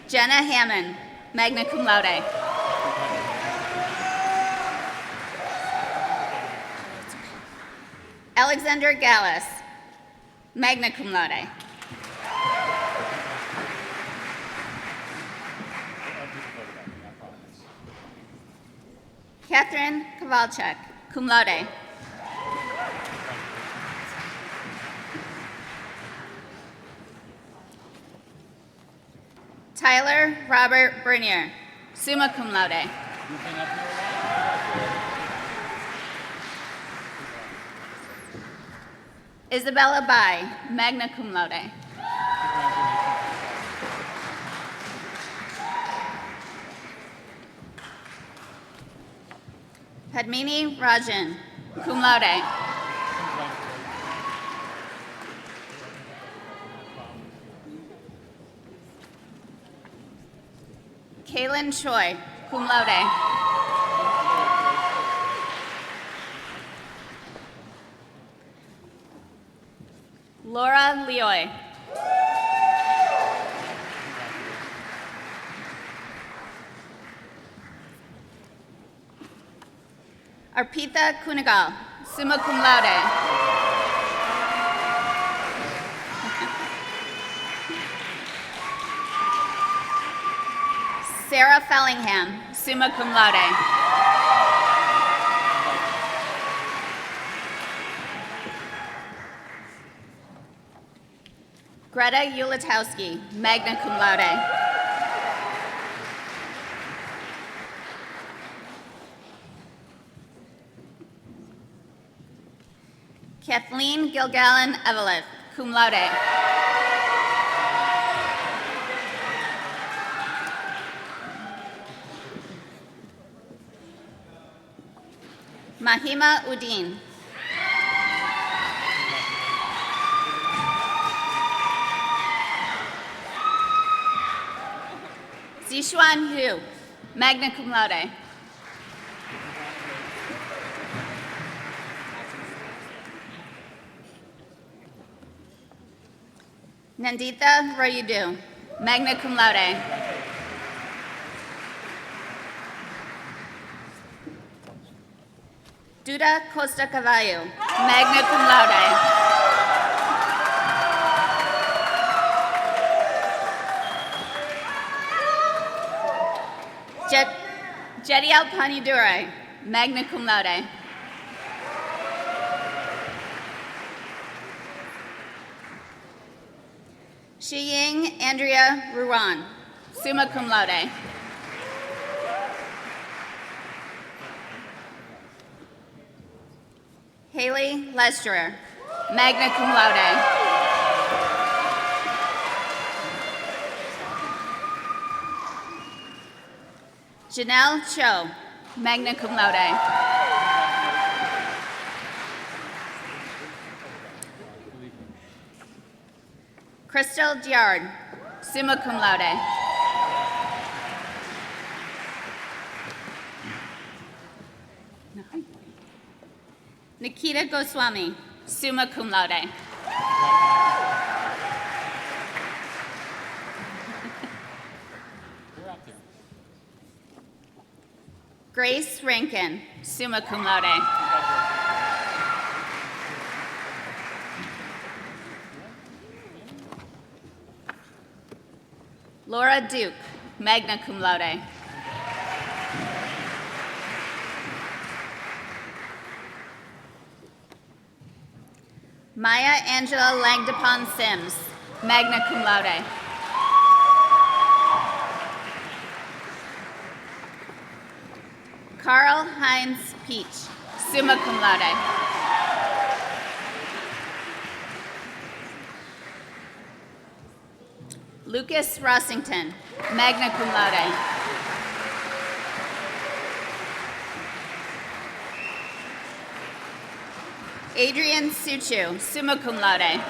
Jenna Hammond, magna cum laude. Alexander Gallus, magna cum laude. Catherine Kowalczyk, cum laude. Tyler Robert Bernier, summa cum laude. Isabella Bai, magna cum laude. Padmini Rajan, cum laude. Kaylin Choi, cum laude. Laura Leoy. Arpitha Kunigal, summa cum laude. Sarah Fellingham, summa cum laude. Greta Ulatowski, magna cum laude. Kathleen Gilgallen Eveleth, cum laude. Mahima Udin. Zixuan Hu, magna cum laude. Nandita Royudu, magna cum laude. Duda Costa Cavallo, magna cum laude. Jediel Panidurai, magna cum laude. Shiying Andrea Ruan, summa cum laude. Haley Lesterer, magna cum laude. Janelle Cho, magna cum laude. Crystal Diard, summa cum laude. Nikita Goswami, summa cum laude. Grace Rankin, summa cum laude. Laura Duke, magna cum laude. Maya Angela Langdepon Sims, magna cum laude. Carl Heinz Peach, summa cum laude. Lucas Rossington, magna cum laude. Adrian Suchu, summa cum laude.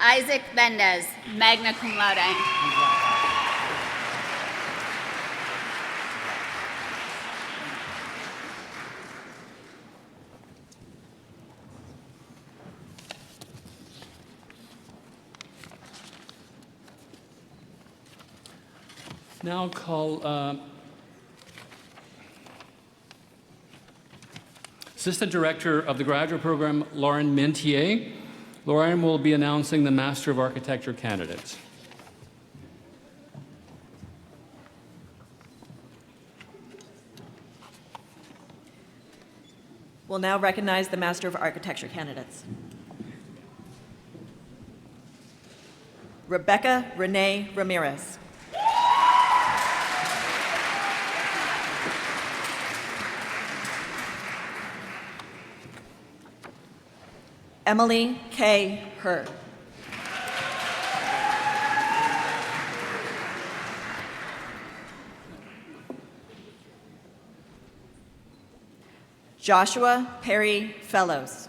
Isaac Mendez, magna cum laude. Now call Assistant Director of the Graduate Program, Lauren Mentier. Lauren will be announcing the Master of Architecture candidates. We'll now recognize the Master of Architecture candidates. Rebecca Renee Ramirez. Emily K. Herr. Joshua Perry Fellows.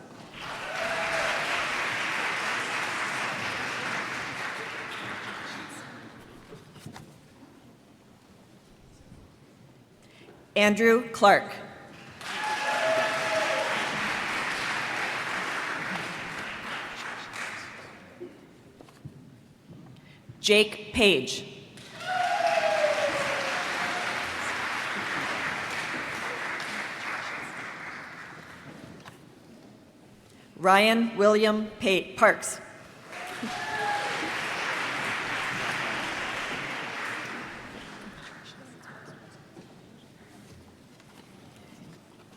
Andrew Clark. Jake Page. Ryan William Parks.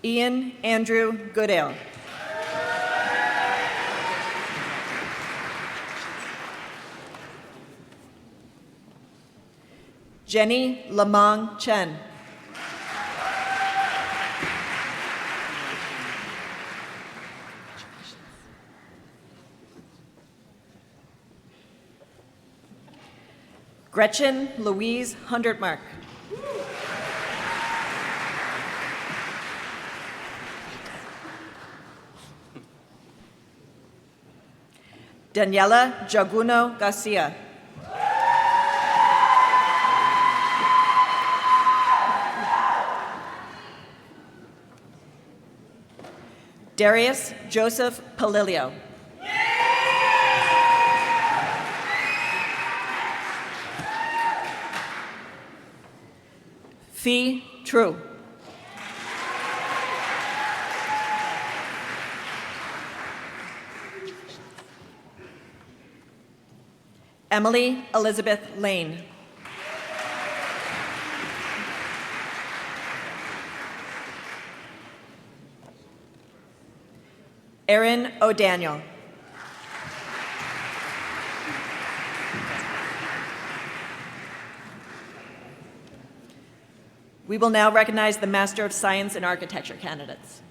Ian Andrew Goodale. Jenny Lamong Chen. Gretchen Louise Hundertmark. Daniela Jaguno Garcia. Darius Joseph Palilio. Fee True. Emily Elizabeth Lane. Erin O'Daniel. We will now recognize the Master of Science in Architecture candidates.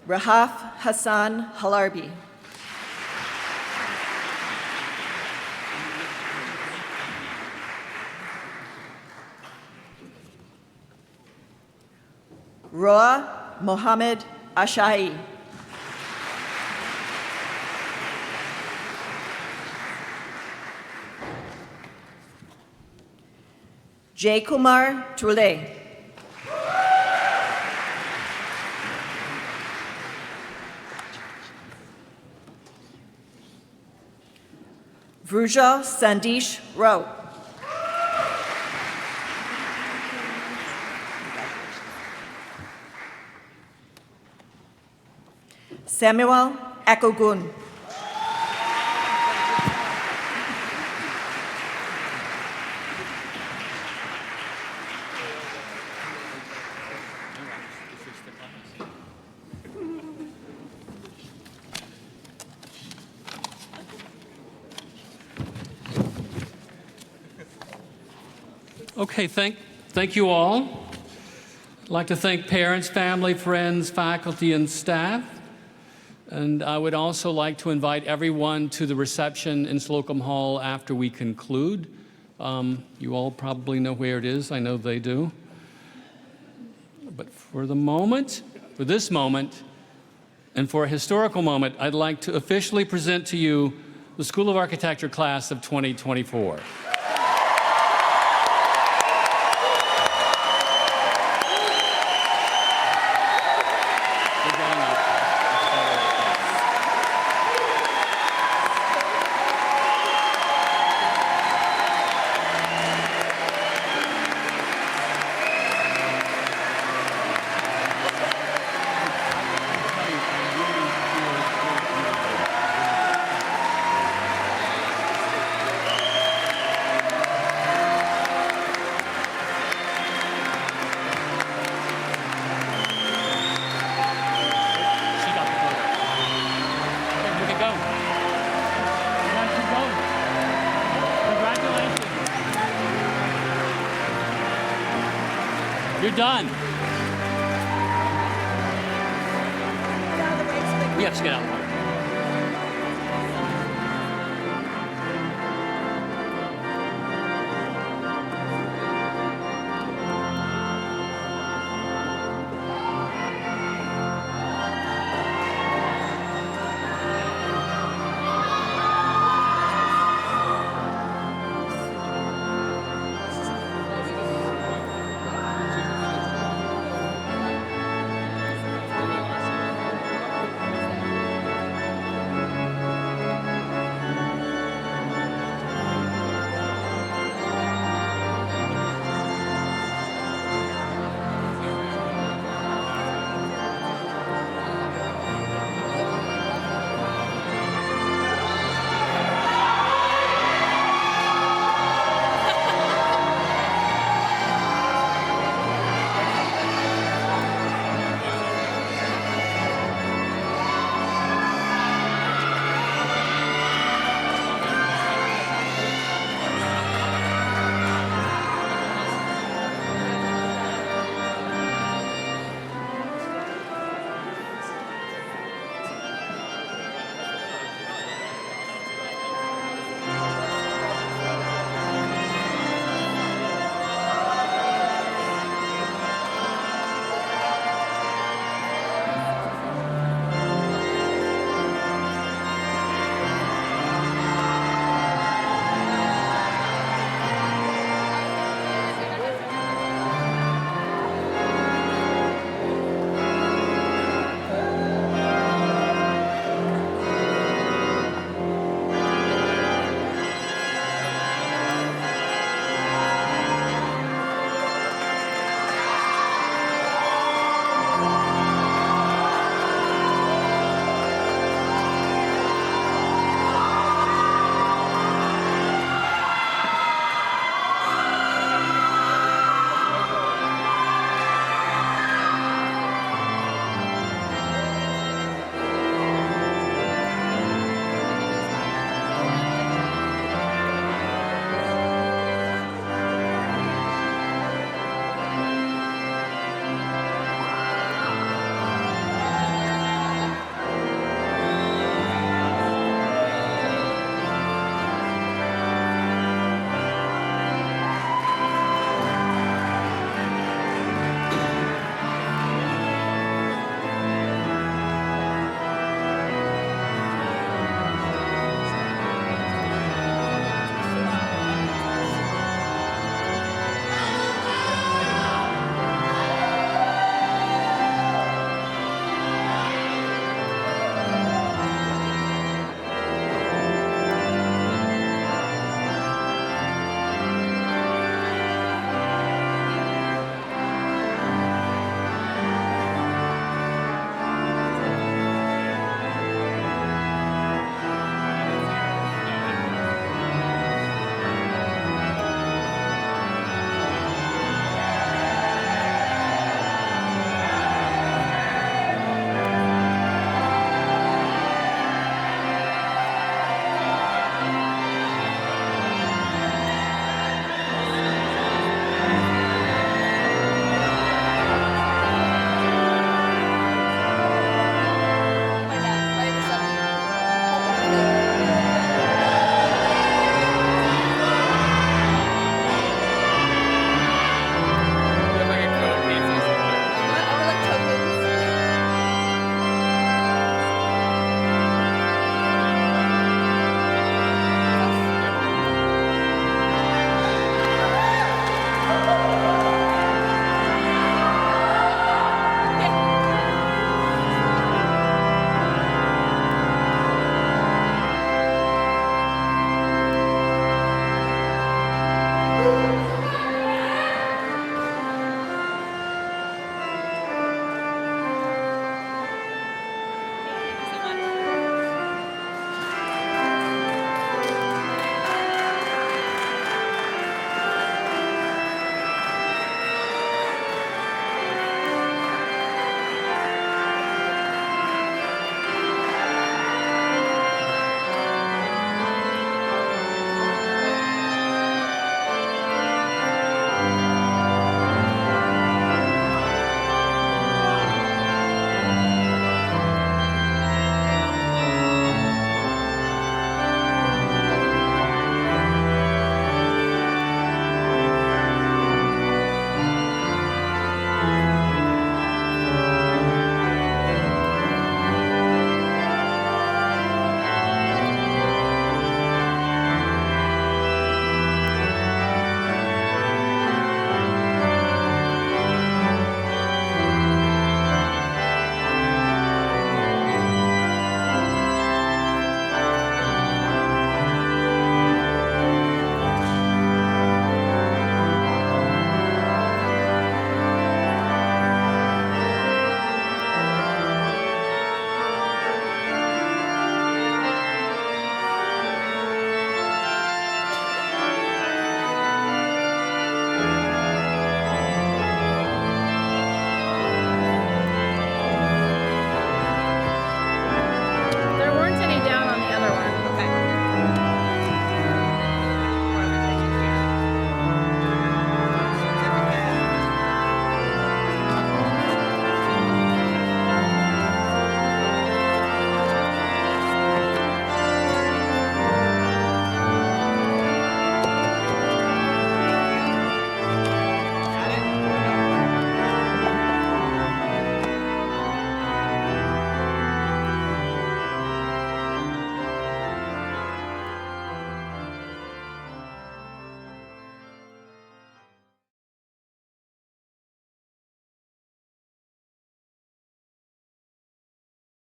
Rahaf Hassan Halarbi. Roa Mohammed Ashahi. Jay Kumar Trule. Vruja Sandesh Rao. Samuel Ekogun. Okay, thank you all. I'd like to thank parents, family, friends, faculty, and staff. And I would also like to invite everyone to the reception in Slocum Hall after we conclude. You all probably know where it is. I know they do. But for this moment, and for a historical moment, I'd like to officially present to you the School of Architecture class of 2024. You're done. We have to get out of the way.